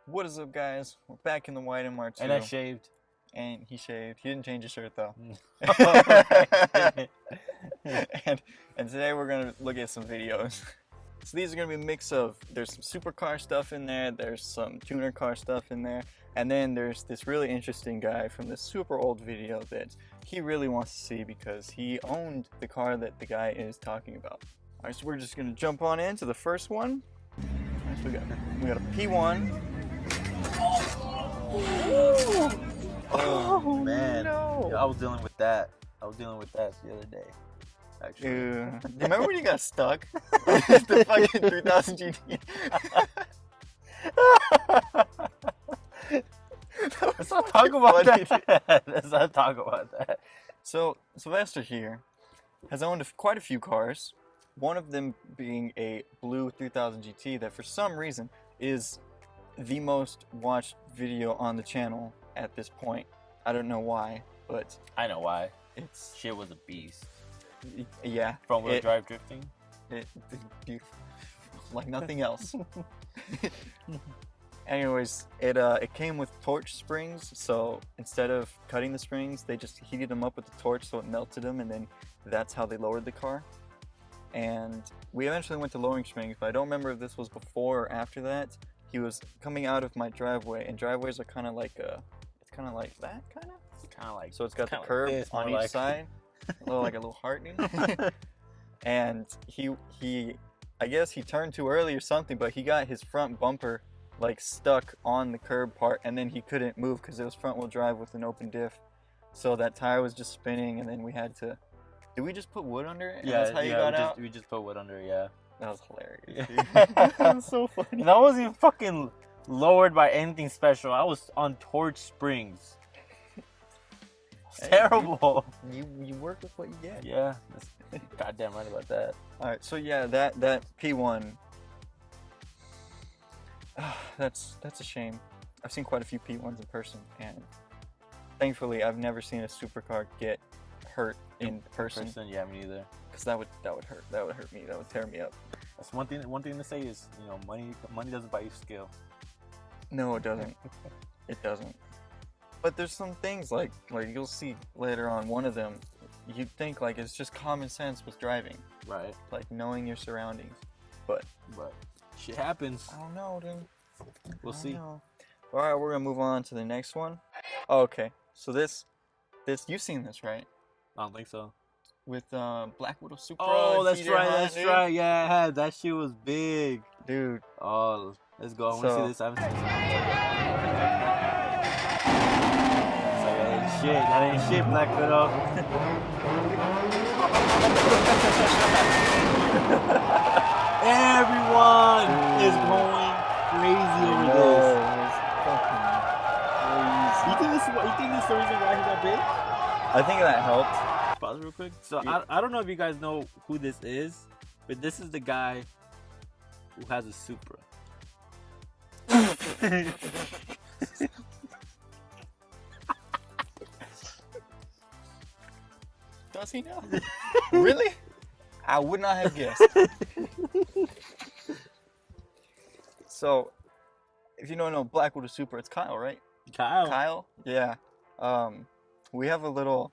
What is up, guys? We're back in the white MR2. And I shaved. And he shaved. He didn't change his shirt, though. and today we're going to look at some videos. So these are going to be a mix of, there's some supercar stuff in there, there's some tuner car stuff in there, and then there's this really interesting guy from this super old video that he really wants to see because he owned the car that the guy is talking about. Alright, so we're just going to jump on into the first one. Alright, so we got a P1. Oh man, no. I was dealing with that. the other day. Actually, remember when you got stuck? The fucking 3000 GT. Let's not talk about that. Let's not talk about that. So Sylvester here has owned quite a few cars. One of them being a blue 3000 GT that for some reason is the most watched video on the channel at this point. I don't know why, but I know why. It's Shit was a beast. Yeah. Front wheel drive drifting. It like nothing else. Anyways, it came with torch springs, so instead of cutting the springs, they just heated them up with the torch so it melted them, and then that's how they lowered the car. And we eventually went to lowering springs, but I don't remember if this was before or after that. He was coming out of my driveway, and driveways are kind of like it's kind of like that, kind of like. So it's got the curve like on each side, like a little heart. And he, I guess he turned too early or something, but he got his front bumper like stuck on the curb part, and then he couldn't move because it was front wheel drive with an open diff. So that tire was just spinning, and then we had to. Did we just put wood under it? And Yeah, that's how you got out? we just put wood under it, yeah. That was hilarious. Yeah. That was so funny. And I wasn't even fucking lowered by anything special. I was on torch springs. It's terrible. You work with what you get. Yeah, that's goddamn right about that. All right, so yeah, that P1. That's a shame. I've seen quite a few P1s in person, and thankfully, I've never seen a supercar get hurt in person. Yeah, me neither. Because that would hurt. That would hurt me. That would tear me up. That's one thing to say is, you know, money doesn't buy you skill. No, it doesn't. It doesn't. But there's some things like you'll see later on. One of them, you'd think like it's just common sense with driving, Right. like knowing your surroundings. But shit happens. I don't know, dude. We'll see. All right, we're gonna move on to the next one. Oh, okay, so this you've seen this, right? I don't think so. With Blackwidowsupra. Oh, that's TJ right. Hunt, That's dude. right. Yeah, I had that. Shit was big, dude. Oh, let's go. I want to see this. I haven't seen this. So that ain't shit. Black Widow. Everyone is going crazy over this. Fucking crazy. You think this is the reason why he got big? I think that helped. Pause real quick. So Yeah. I don't know if you guys know who this is, but this is the guy who has a Supra. Does he know? Really? I would not have guessed. So, if you don't know Blackwidowsupra, it's Kyle, right? Kyle? Yeah. We have a little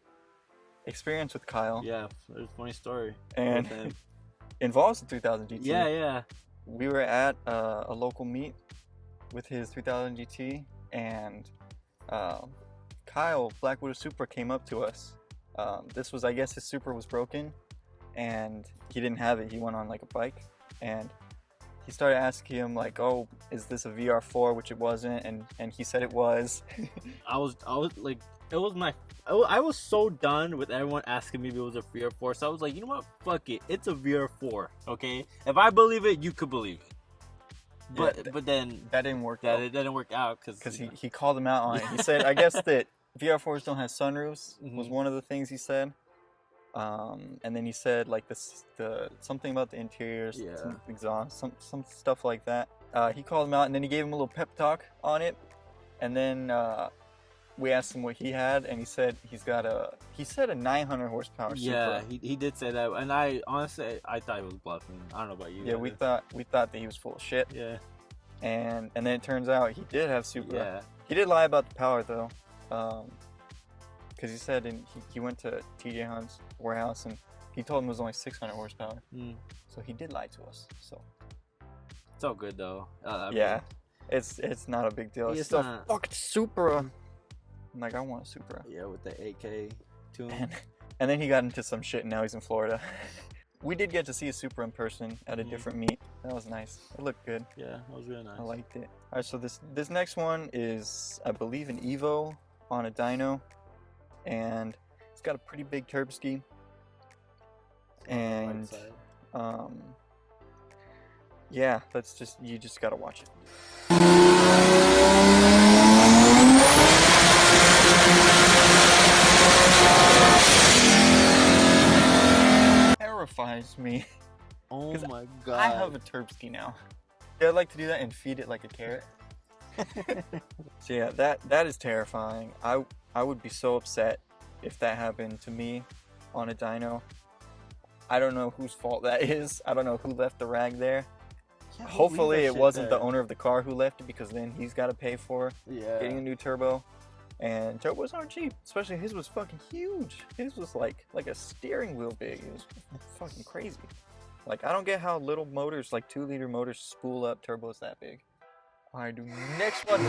experience with Kyle. Yeah, there's a funny story. And with him. involves the 3000 GT. Yeah. We were at a local meet with his 3000 GT, and Kyle, Blackwidowsupra, came up to us. This was, I guess, his Supra was broken, and he didn't have it. He went on like a bike, and he started asking him like, "Oh, is this a VR4?" Which it wasn't, and he said it was. I was like, I was so done with everyone asking me if it was a VR4, so I was like, you know what, fuck it, it's a VR4, okay? If I believe it, you could believe it. But then that didn't work. It didn't work out because he called him out on it. He said, I guess that VR4s don't have sunroofs was Mm-hmm. one of the things he said. And then he said like the something about the interiors, some exhaust, some stuff like that. He called him out, and then he gave him a little pep talk on it, and then we asked him what he had, and he said a 900 horsepower yeah, Supra. he did say that, and I honestly thought he was bluffing. I don't know about you. Yeah, we thought that he was full of shit. Yeah. and then it turns out he did have Supra. Yeah. He did lie about the power though, because he said he went to TJ Hunt's warehouse and he told him it was only 600 horsepower. So he did lie to us. So it's all good though. Yeah, it's not a big deal. It's still a fucking Supra. I'm like, I want a Supra. Yeah, with the AK tune. And then he got into some shit and now he's in Florida. We did get to see a Supra in person at a different meet. That was nice. It looked good. Yeah, that was really nice. I liked it. All right, so this next one is, I believe, an Evo on a dyno, and it's got a pretty big turb ski. And yeah, you just gotta watch it. Terrifies me. Oh my god. I have a turb ski now. Yeah, I'd like to do that and feed it like a carrot. So yeah, that is terrifying. I would be so upset if that happened to me on a dyno. I don't know whose fault that is. I don't know who left the rag there. Hopefully it wasn't the owner of the car who left it, because then he's got to pay for getting a new turbo. And turbos aren't cheap, especially his was fucking huge. His was like a steering wheel big. It was fucking crazy. Like, I don't get how little motors, like 2-liter motors, spool up turbos that big. Alright, dude, next one.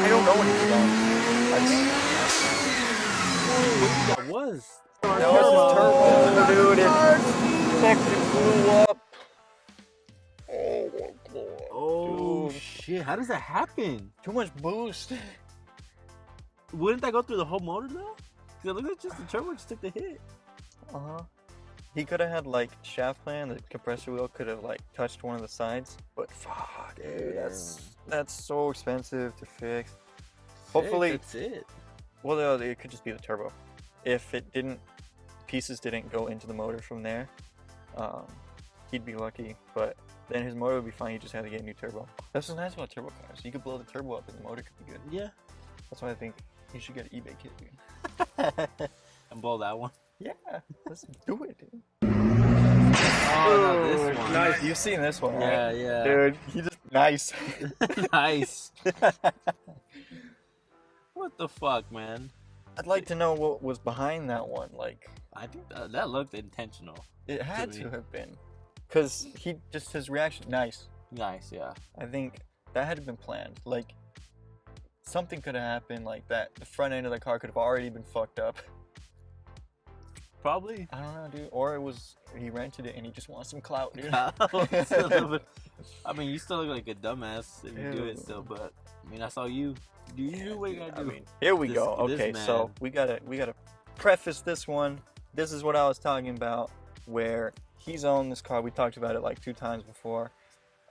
I don't know what he's done. That was turbo, dude. It fucking blew up. Oh my god. Oh dude. Shit! How does that happen? Too much boost. Wouldn't that go through the whole motor though? Because it looks like just the turbo just took the hit. He could have had like shaft plan. The compressor wheel could have like touched one of the sides. But fuck, dude, that's so expensive to fix. Hopefully, that's it. Well, no, it could just be the turbo. If pieces didn't go into the motor from there, he'd be lucky. But then his motor would be fine. He just had to get a new turbo. That's what's nice about turbo cars. You could blow the turbo up and the motor could be good. Yeah. That's why I think you should get an eBay kit, dude. And blow that one. Yeah, let's do it, dude. Oh, no, this one. Nice. You've seen this one, right? Yeah. Dude, he just nice. Nice. What the fuck, man? I'd like to know what was behind that one. Like, I think that looked intentional. It had to have been, cause his reaction, nice. Nice, yeah. I think that had been planned. Like, something could have happened like that. The front end of the car could have already been fucked up. Probably. I don't know, dude. Or he rented it and he just wants some clout, dude. I mean, you still look like a dumbass if you do it still, but I mean, that's all you. Do you do what you gotta do? I mean, here we go. Okay, so we gotta preface this one. This is what I was talking about, where he's owned this car. We talked about it like 2 times before.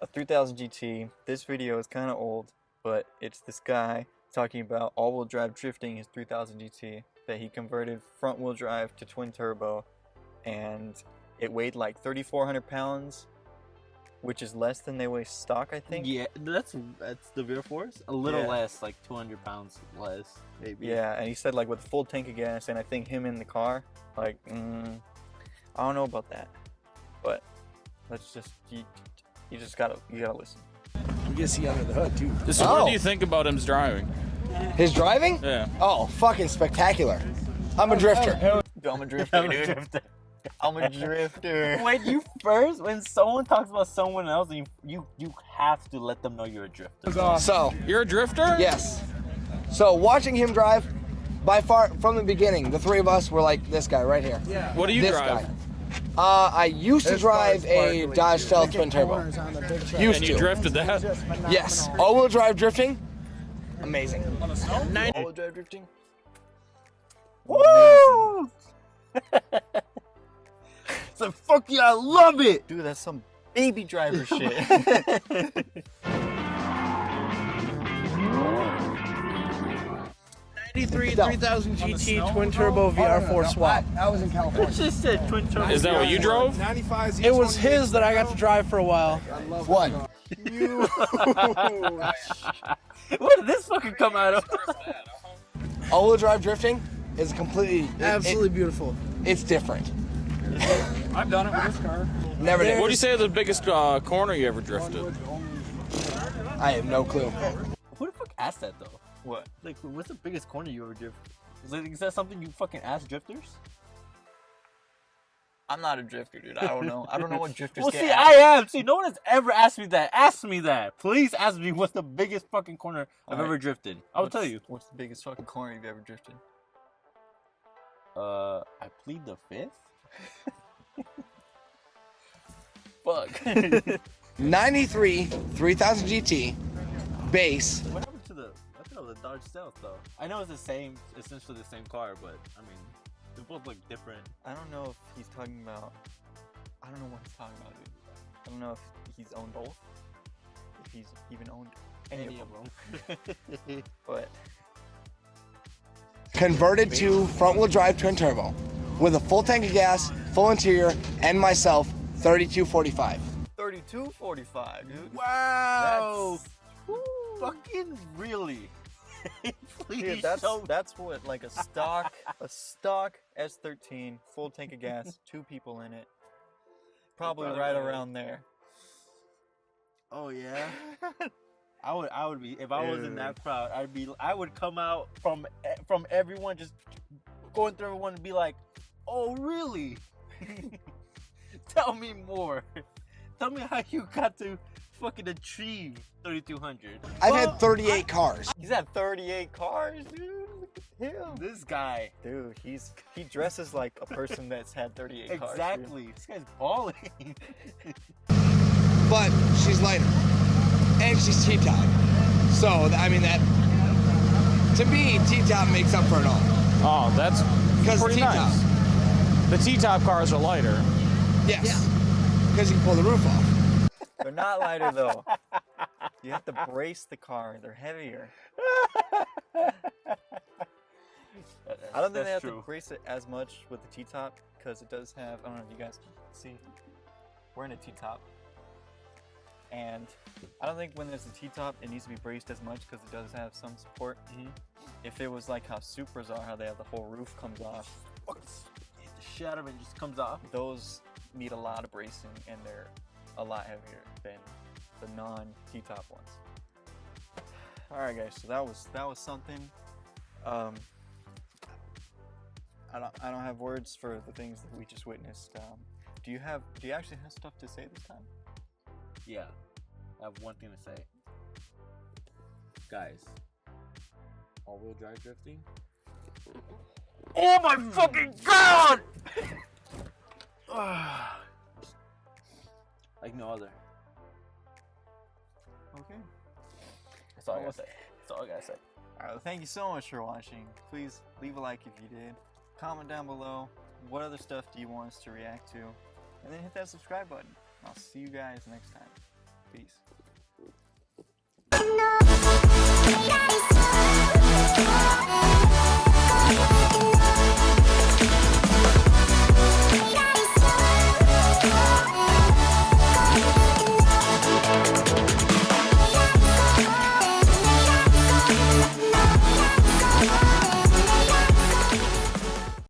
A 3000 GT. This video is kind of old, but it's this guy talking about all-wheel drive drifting his 3000 GT that he converted front-wheel drive to twin turbo, and it weighed like 3,400 pounds, which is less than they weigh stock, I think. Yeah, that's the VR4s. A little less, like 200 pounds less, maybe. Yeah, and he said like with a full tank of gas, and I think him in the car, like, I don't know about that, but let's just you gotta listen. You can see under the hood too. So what do you think about him driving? His driving? Yeah. Oh, fucking spectacular. I'm a drifter. I'm a drifter, dude. I'm a drifter. When someone talks about someone else, you have to let them know you're a drifter. So, You're a drifter? yes. So watching him drive, by far from the beginning, the 3 of us were like this guy right here. Yeah. What do you This drive? guy. I used to drive a Dodge Stealth twin turbo. Used And you to. drifted that? Yes. All-wheel drive drifting. Amazing. All-wheel drive drifting. Woo! So fuck yeah, I love it, dude. That's some baby driver shit. 93 3000 GT twin turbo VR4 swap. I was in California. It just said twin turbo. Is that what you drove? It was his that I got to drive for a while. What? Where did this fucking come out of? All-wheel drive drifting is completely Absolutely beautiful. It's different. I've done it with this car. Never did. What do you say is the biggest corner you ever drifted? I have no clue. Who the fuck asked that though? What? Like, what's the biggest corner you ever drifted? Is that something you fucking ask drifters? I'm not a drifter, dude. I don't know. I don't know what drifters Well, get. see, asked. I am. See, no one has ever asked me that. Ask me that. Please ask me what's the biggest fucking corner I've Alright. ever drifted. I'll tell you. What's the biggest fucking corner you've ever drifted? I plead the fifth? Fuck. 93 3000 GT base. What happened to the... I thought it was a Dodge Stealth, though. I know it's the same, essentially the same car, but, I mean, they both look different. I don't know if he's talking about. I don't know what he's talking about, dude. I don't know if he's owned both. If he's even owned any of them. But Converted to front wheel drive twin turbo with a full tank of gas, full interior, and myself 3245. 3245, dude. Wow! That's, Fucking really? Please dude, that's show... what like a stock S13, full tank of gas, 2 people in it. Probably right around there. Oh yeah. I would be if I was in that crowd. I would come out from everyone, just going through everyone and be like, "Oh really? Tell me more. Tell me how you got to fucking achieve 3200." I've had 38 cars. He's had 38 cars, dude. Look at him. This guy. Dude, he dresses like a person that's had 38 cars. Exactly. This guy's balling. But she's lighter. And she's T-top. So, I mean, that, to me, T-top makes up for it all. Oh, that's Because pretty T-top. nice. The T-top cars are lighter. Yes. Because you can pull the roof off. They're not lighter though. You have to brace the car. They're heavier. I don't think they have to brace it as much with the T-top because it does have. I don't know if you guys can see. We're in a T-top, and I don't think when there's a T-top it needs to be braced as much because it does have some support. If it was like how Supras are, how they have the whole roof comes off, The shit out of it just comes off. those need a lot of bracing and they're a lot heavier than the non-T-top ones. All right, guys. So that was something. I don't have words for the things that we just witnessed. Do you actually have stuff to say this time? Yeah, I have one thing to say. Guys, all-wheel drive drifting. Oh my fucking god! Like no other. Okay. That's all I gotta say. That's all I gotta say. All right. Well, thank you so much for watching. Please leave a like if you did. Comment down below what other stuff do you want us to react to, and then hit that subscribe button. I'll see you guys next time. Peace.